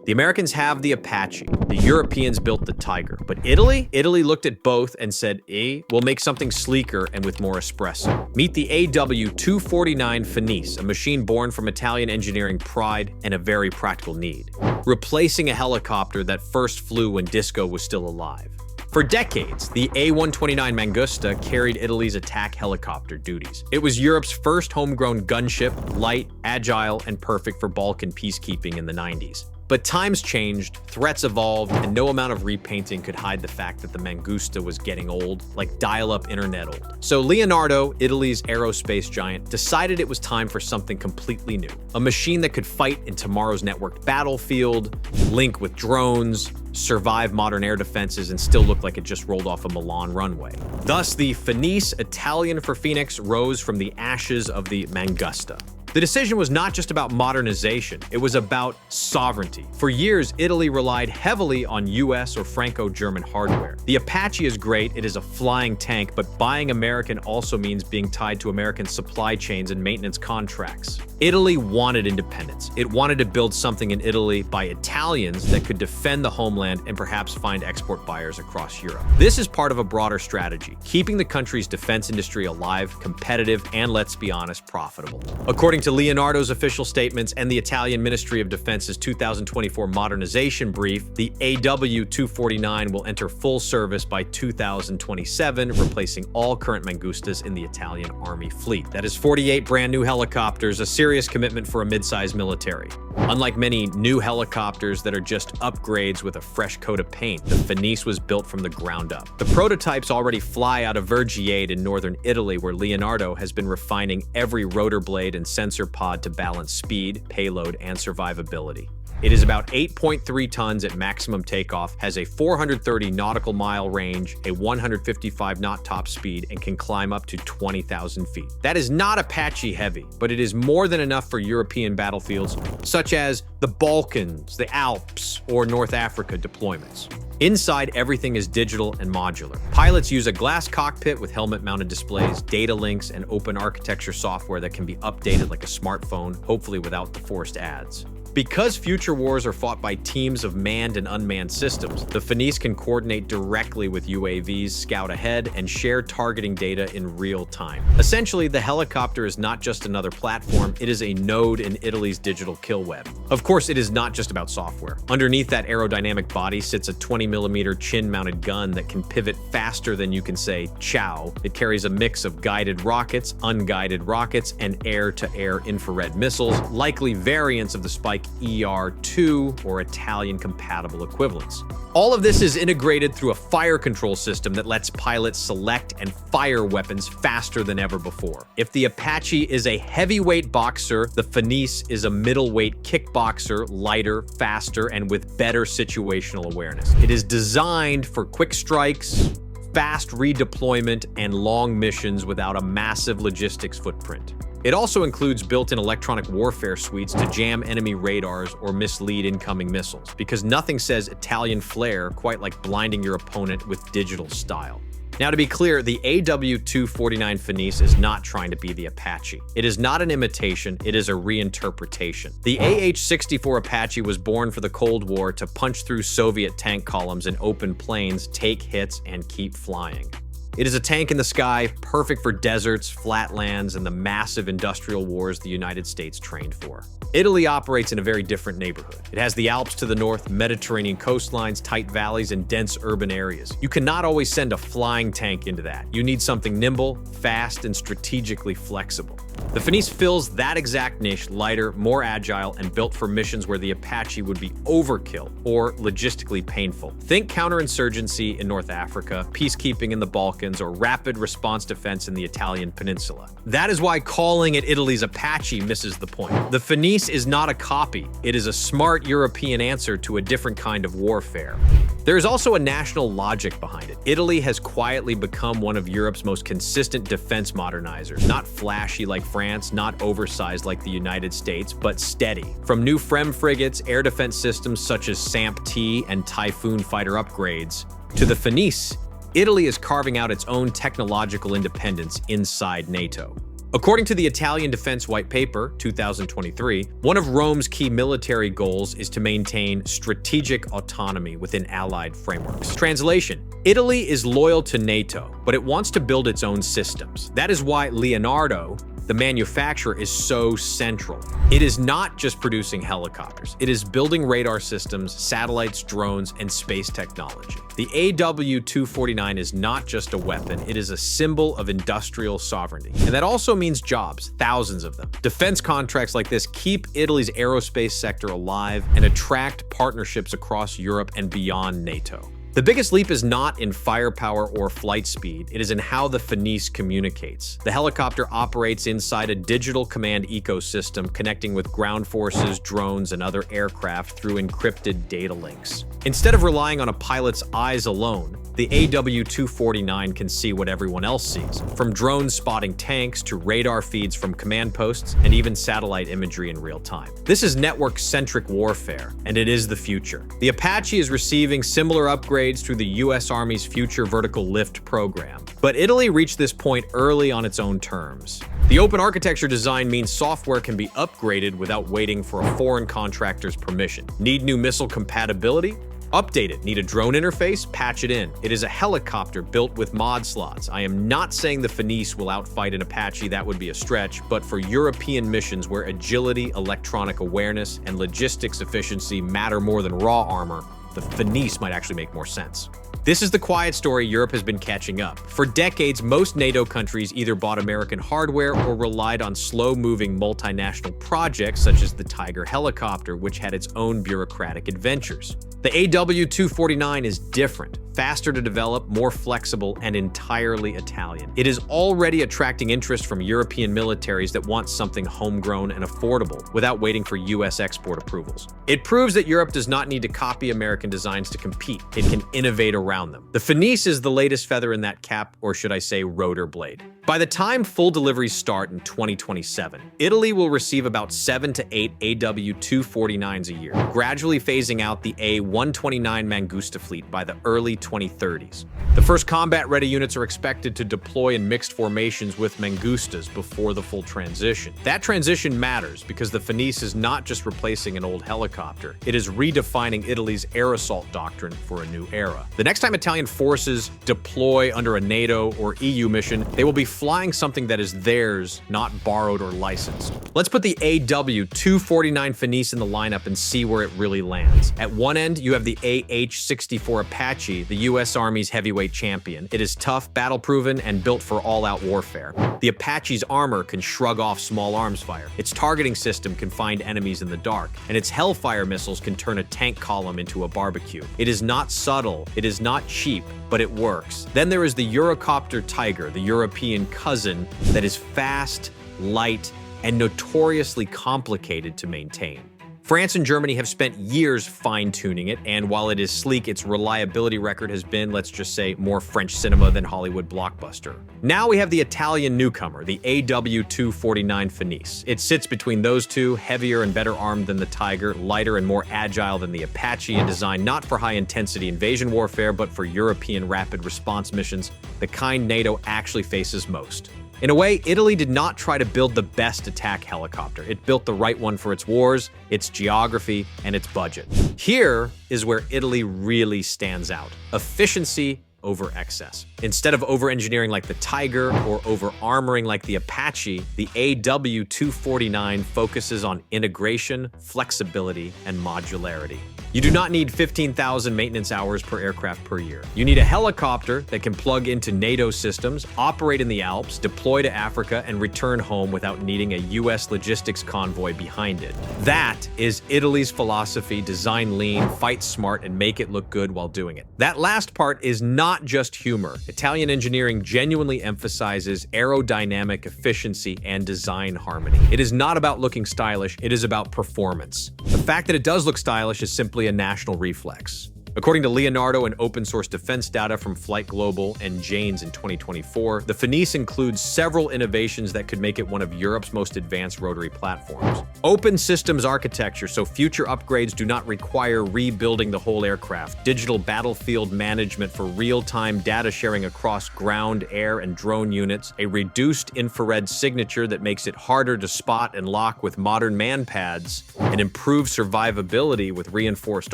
The Americans have the Apache, the Europeans built the Tiger, but Italy? Italy looked at both and said, we'll make something sleeker and with more espresso. Meet the AW249 Fenice, a machine born from Italian engineering pride and a very practical need, replacing a helicopter that first flew when disco was still alive. For decades, the A129 Mangusta carried Italy's attack helicopter duties. It was Europe's first homegrown gunship, light, agile, and perfect for Balkan peacekeeping in the 90s. But times changed, threats evolved, and no amount of repainting could hide the fact that the Mangusta was getting old, like dial-up internet old. So Leonardo, Italy's aerospace giant, decided it was time for something completely new. A machine that could fight in tomorrow's networked battlefield, link with drones, survive modern air defenses, and still look like it just rolled off a Milan runway. Thus, the Fenice, Italian for Phoenix, rose from the ashes of the Mangusta. The decision was not just about modernization, it was about sovereignty. For years, Italy relied heavily on US or Franco-German hardware. The Apache is great, it is a flying tank, but buying American also means being tied to American supply chains and maintenance contracts. Italy wanted independence. It wanted to build something in Italy by Italians that could defend the homeland and perhaps find export buyers across Europe. This is part of a broader strategy, keeping the country's defense industry alive, competitive, and let's be honest, profitable. According to Leonardo's official statements and the Italian Ministry of Defense's 2024 modernization brief, the AW249 will enter full service by 2027, replacing all current Mangustas in the Italian Army fleet. That is 48 brand new helicopters, a serious commitment for a mid-sized military. Unlike many new helicopters that are just upgrades with a fresh coat of paint, the Fenice was built from the ground up. The prototypes already fly out of Vergiate in northern Italy, where Leonardo has been refining every rotor blade and sensor pod to balance speed, payload, and survivability. It is about 8.3 tons at maximum takeoff, has a 430 nautical mile range, a 155 knot top speed, and can climb up to 20,000 feet. That is not Apache heavy, but it is more than enough for European battlefields, such as the Balkans, the Alps, or North Africa deployments. Inside, everything is digital and modular. Pilots use a glass cockpit with helmet-mounted displays, data links, and open architecture software that can be updated like a smartphone, hopefully without the forced ads. Because future wars are fought by teams of manned and unmanned systems, the Fenice can coordinate directly with UAVs, scout ahead, and share targeting data in real time. Essentially, the helicopter is not just another platform, it is a node in Italy's digital kill web. Of course, it is not just about software. Underneath that aerodynamic body sits a 20mm chin-mounted gun that can pivot faster than you can say ciao. It carries a mix of guided rockets, unguided rockets, and air-to-air infrared missiles, likely variants of the Spike ER2 or Italian-compatible equivalents. All of this is integrated through a fire control system that lets pilots select and fire weapons faster than ever before. If the Apache is a heavyweight boxer, the Fenice is a middleweight kickboxer, lighter, faster, and with better situational awareness. It is designed for quick strikes, fast redeployment, and long missions without a massive logistics footprint. It also includes built-in electronic warfare suites to jam enemy radars or mislead incoming missiles, because nothing says Italian flair quite like blinding your opponent with digital style. Now, to be clear, the AW249 Fenice is not trying to be the Apache. It is not an imitation, it is a reinterpretation. The AH-64 Apache was born for the Cold War to punch through Soviet tank columns in open plains, take hits, and keep flying. It is a tank in the sky, perfect for deserts, flatlands, and the massive industrial wars the United States trained for. Italy operates in a very different neighborhood. It has the Alps to the north, Mediterranean coastlines, tight valleys, and dense urban areas. You cannot always send a flying tank into that. You need something nimble, fast, and strategically flexible. The Fenice fills that exact niche, lighter, more agile, and built for missions where the Apache would be overkill or logistically painful. Think counterinsurgency in North Africa, peacekeeping in the Balkans, or rapid response defense in the Italian peninsula. That is why calling it Italy's Apache misses the point. The Fenice is not a copy. It is a smart European answer to a different kind of warfare. There is also a national logic behind it. Italy has quietly become one of Europe's most consistent defense modernizers. Not flashy like France, not oversized like the United States, but steady. From new FREM frigates, air defense systems such as SAMP-T and Typhoon fighter upgrades, to the Fenice, Italy is carving out its own technological independence inside NATO. According to the Italian Defense White Paper, 2023, one of Rome's key military goals is to maintain strategic autonomy within allied frameworks. Translation: Italy is loyal to NATO, but it wants to build its own systems. That is why Leonardo, the manufacturer, is so central. It is not just producing helicopters. It is building radar systems, satellites, drones, and space technology. The AW249 is not just a weapon, it is a symbol of industrial sovereignty. And that also means jobs, thousands of them. Defense contracts like this keep Italy's aerospace sector alive and attract partnerships across Europe and beyond NATO. The biggest leap is not in firepower or flight speed, it is in how the Fenice communicates. The helicopter operates inside a digital command ecosystem connecting with ground forces, drones, and other aircraft through encrypted data links. Instead of relying on a pilot's eyes alone, the AW249 can see what everyone else sees, from drones spotting tanks to radar feeds from command posts and even satellite imagery in real time. This is network-centric warfare, and it is the future. The Apache is receiving similar upgrades through the US Army's Future Vertical Lift program, but Italy reached this point early on its own terms. The open architecture design means software can be upgraded without waiting for a foreign contractor's permission. Need new missile compatibility? Update it. Need a drone interface? Patch it in. It is a helicopter built with mod slots. I am not saying the Fenice will outfight an Apache, that would be a stretch, but for European missions where agility, electronic awareness, and logistics efficiency matter more than raw armor, the Fenice might actually make more sense. This is the quiet story Europe has been catching up. For decades, most NATO countries either bought American hardware or relied on slow-moving multinational projects such as the Tiger helicopter, which had its own bureaucratic adventures. The AW249 is different, faster to develop, more flexible, and entirely Italian. It is already attracting interest from European militaries that want something homegrown and affordable without waiting for US export approvals. It proves that Europe does not need to copy American designs to compete. It can innovate around them. The Fenice is the latest feather in that cap, or should I say rotor blade. By the time full deliveries start in 2027, Italy will receive about 7 to 8 AW249s a year, gradually phasing out the A129 Mangusta fleet by the early 2030s. The first combat-ready units are expected to deploy in mixed formations with Mangustas before the full transition. That transition matters because the Fenice is not just replacing an old helicopter, it is redefining Italy's air assault doctrine for a new era. The next time Italian forces deploy under a NATO or EU mission, they will be flying something that is theirs, not borrowed or licensed. Let's put the AW249 Fenice in the lineup and see where it really lands. At one end, you have the AH-64 Apache, the US Army's heavyweight champion. It is tough, battle-proven, and built for all-out warfare. The Apache's armor can shrug off small arms fire. Its targeting system can find enemies in the dark, and its Hellfire missiles can turn a tank column into a barbecue. It is not subtle, it is not cheap, but it works. Then there is the Eurocopter Tiger, the European cousin that is fast, light, and notoriously complicated to maintain. France and Germany have spent years fine-tuning it, and while it is sleek, its reliability record has been, let's just say, more French cinema than Hollywood blockbuster. Now we have the Italian newcomer, the AW249 Fenice. It sits between those two, heavier and better armed than the Tiger, lighter and more agile than the Apache, and designed not for high-intensity invasion warfare, but for European rapid response missions, the kind NATO actually faces most. In a way, Italy did not try to build the best attack helicopter. It built the right one for its wars, its geography, and its budget. Here is where Italy really stands out: efficiency over excess. Instead of over-engineering like the Tiger or over-armoring like the Apache, the AW249 focuses on integration, flexibility, and modularity. You do not need 15,000 maintenance hours per aircraft per year. You need a helicopter that can plug into NATO systems, operate in the Alps, deploy to Africa, and return home without needing a US logistics convoy behind it. That is Italy's philosophy: design lean, fight smart, and make it look good while doing it. That last part is not just humor. Italian engineering genuinely emphasizes aerodynamic efficiency and design harmony. It is not about looking stylish, it is about performance. The fact that it does look stylish is simply a national reflex. According to Leonardo and open-source defense data from Flight Global and Janes in 2024, the Fenice includes several innovations that could make it one of Europe's most advanced rotary platforms. Open systems architecture, so future upgrades do not require rebuilding the whole aircraft. Digital battlefield management for real-time data sharing across ground, air, and drone units. A reduced infrared signature that makes it harder to spot and lock with modern man-pads. And improved survivability with reinforced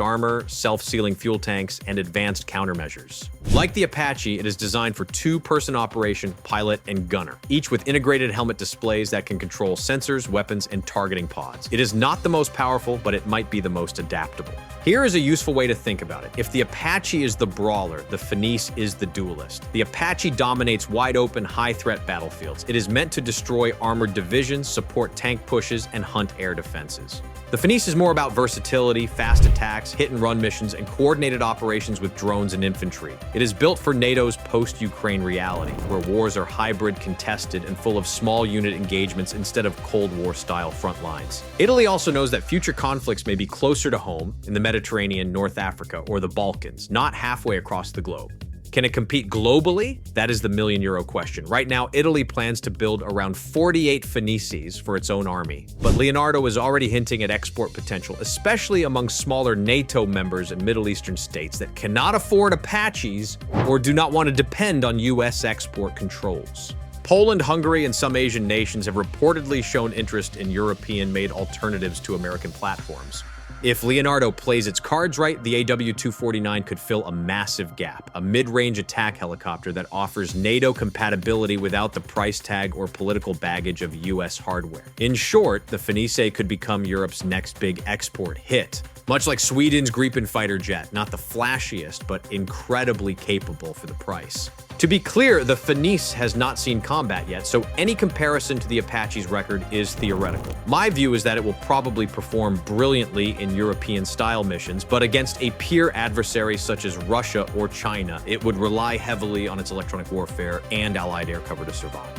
armor, self-sealing fuel tanks, and advanced countermeasures. Like the Apache, it is designed for two-person operation, pilot and gunner, each with integrated helmet displays that can control sensors, weapons, and targeting pods. It is not the most powerful, but it might be the most adaptable. Here is a useful way to think about it. If the Apache is the brawler, the Fenice is the duelist. The Apache dominates wide-open, high-threat battlefields. It is meant to destroy armored divisions, support tank pushes, and hunt air defenses. The Fenice is more about versatility, fast attacks, hit-and-run missions, and coordinated operations with drones and infantry. It is built for NATO's post-Ukraine reality, where wars are hybrid, contested, and full of small unit engagements instead of Cold War-style front lines. Italy also knows that future conflicts may be closer to home, in the Mediterranean, North Africa, or the Balkans, not halfway across the globe. Can it compete globally? That is the million-euro question. Right now, Italy plans to build around 48 Fenices for its own army. But Leonardo is already hinting at export potential, especially among smaller NATO members and Middle Eastern states that cannot afford Apaches or do not want to depend on US export controls. Poland, Hungary, and some Asian nations have reportedly shown interest in European-made alternatives to American platforms. If Leonardo plays its cards right, the AW249 could fill a massive gap, a mid-range attack helicopter that offers NATO compatibility without the price tag or political baggage of US hardware. In short, the Fenice could become Europe's next big export hit. Much like Sweden's Gripen fighter jet, not the flashiest, but incredibly capable for the price. To be clear, the Fenice has not seen combat yet, so any comparison to the Apache's record is theoretical. My view is that it will probably perform brilliantly in European-style missions, but against a peer adversary such as Russia or China, it would rely heavily on its electronic warfare and allied air cover to survive.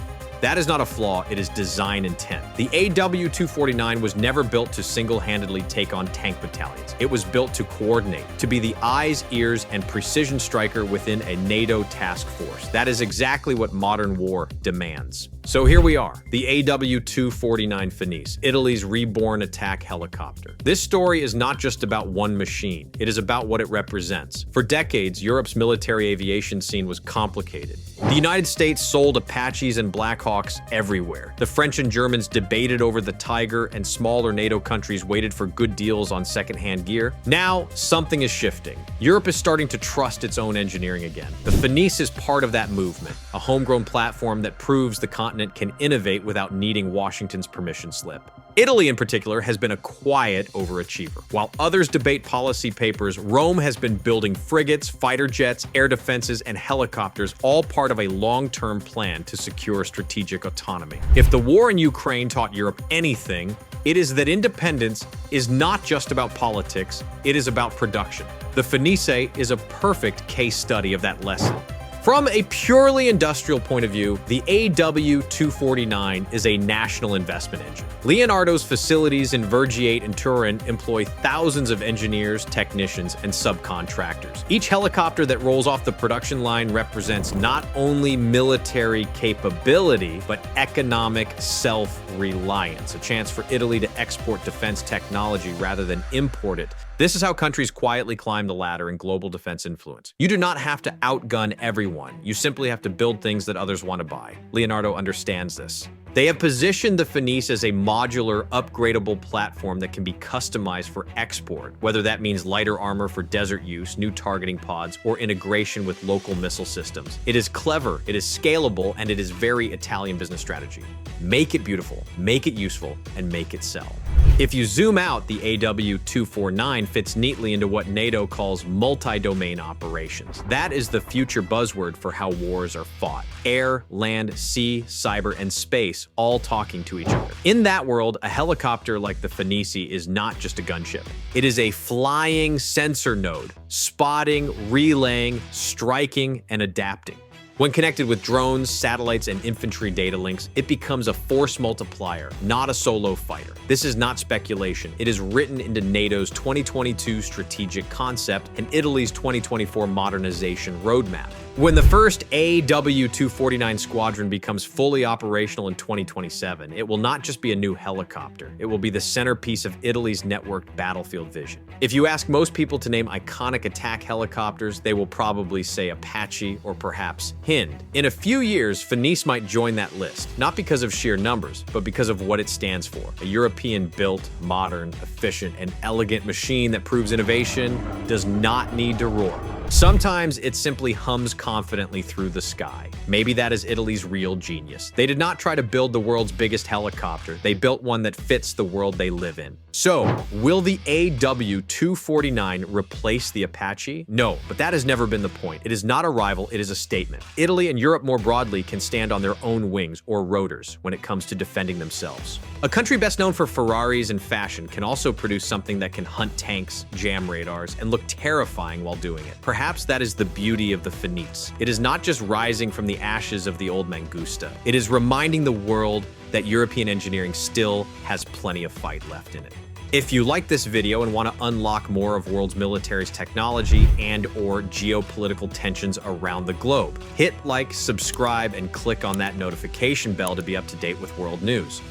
That is not a flaw, it is design intent. The AW249 was never built to single-handedly take on tank battalions. It was built to coordinate, to be the eyes, ears, and precision striker within a NATO task force. That is exactly what modern war demands. So here we are, the AW249 Fenice, Italy's reborn attack helicopter. This story is not just about one machine, it is about what it represents. For decades, Europe's military aviation scene was complicated. The United States sold Apaches and Blackhawks everywhere. The French and Germans debated over the Tiger, and smaller NATO countries waited for good deals on second-hand gear. Now, something is shifting. Europe is starting to trust its own engineering again. The Fenice is part of that movement, a homegrown platform that proves the continent can innovate without needing Washington's permission slip. Italy, in particular, has been a quiet overachiever. While others debate policy papers, Rome has been building frigates, fighter jets, air defenses, and helicopters, all part of a long-term plan to secure strategic autonomy. If the war in Ukraine taught Europe anything, it is that independence is not just about politics, it is about production. The Fenice is a perfect case study of that lesson. From a purely industrial point of view, the AW249 is a national investment engine. Leonardo's facilities in Vergiate and Turin employ thousands of engineers, technicians, and subcontractors. Each helicopter that rolls off the production line represents not only military capability, but economic self-reliance, a chance for Italy to export defense technology rather than import it. This is how countries quietly climb the ladder in global defense influence. You do not have to outgun everyone. You simply have to build things that others want to buy. Leonardo understands this. They have positioned the Fenice as a modular, upgradable platform that can be customized for export, whether that means lighter armor for desert use, new targeting pods, or integration with local missile systems. It is clever, it is scalable, and it is very Italian business strategy. Make it beautiful, make it useful, and make it sell. If you zoom out, the AW249 fits neatly into what NATO calls multi-domain operations. That is the future buzzword for how wars are fought. Air, land, sea, cyber, and space all talking to each other. In that world, a helicopter like the Fenice is not just a gunship. It is a flying sensor node, spotting, relaying, striking, and adapting. When connected with drones, satellites, and infantry data links, it becomes a force multiplier, not a solo fighter. This is not speculation. It is written into NATO's 2022 strategic concept and Italy's 2024 modernization roadmap. When the first AW249 squadron becomes fully operational in 2027, it will not just be a new helicopter. It will be the centerpiece of Italy's networked battlefield vision. If you ask most people to name iconic attack helicopters, they will probably say Apache or perhaps Hind. In a few years, Fenice might join that list, not because of sheer numbers, but because of what it stands for. A European-built, modern, efficient, and elegant machine that proves innovation does not need to roar. Sometimes it simply hums confidently through the sky. Maybe that is Italy's real genius. They did not try to build the world's biggest helicopter. They built one that fits the world they live in. So, will the AW249 replace the Apache? No, but that has never been the point. It is not a rival, it is a statement. Italy and Europe more broadly can stand on their own wings, or rotors, when it comes to defending themselves. A country best known for Ferraris and fashion can also produce something that can hunt tanks, jam radars, and look terrifying while doing it. Perhaps that is the beauty of the Fenice. It is not just rising from the ashes of the old Mangusta. It is reminding the world that European engineering still has plenty of fight left in it. If you like this video and want to unlock more of world's military's technology and/or geopolitical tensions around the globe, hit like, subscribe, and click on that notification bell to be up to date with world news.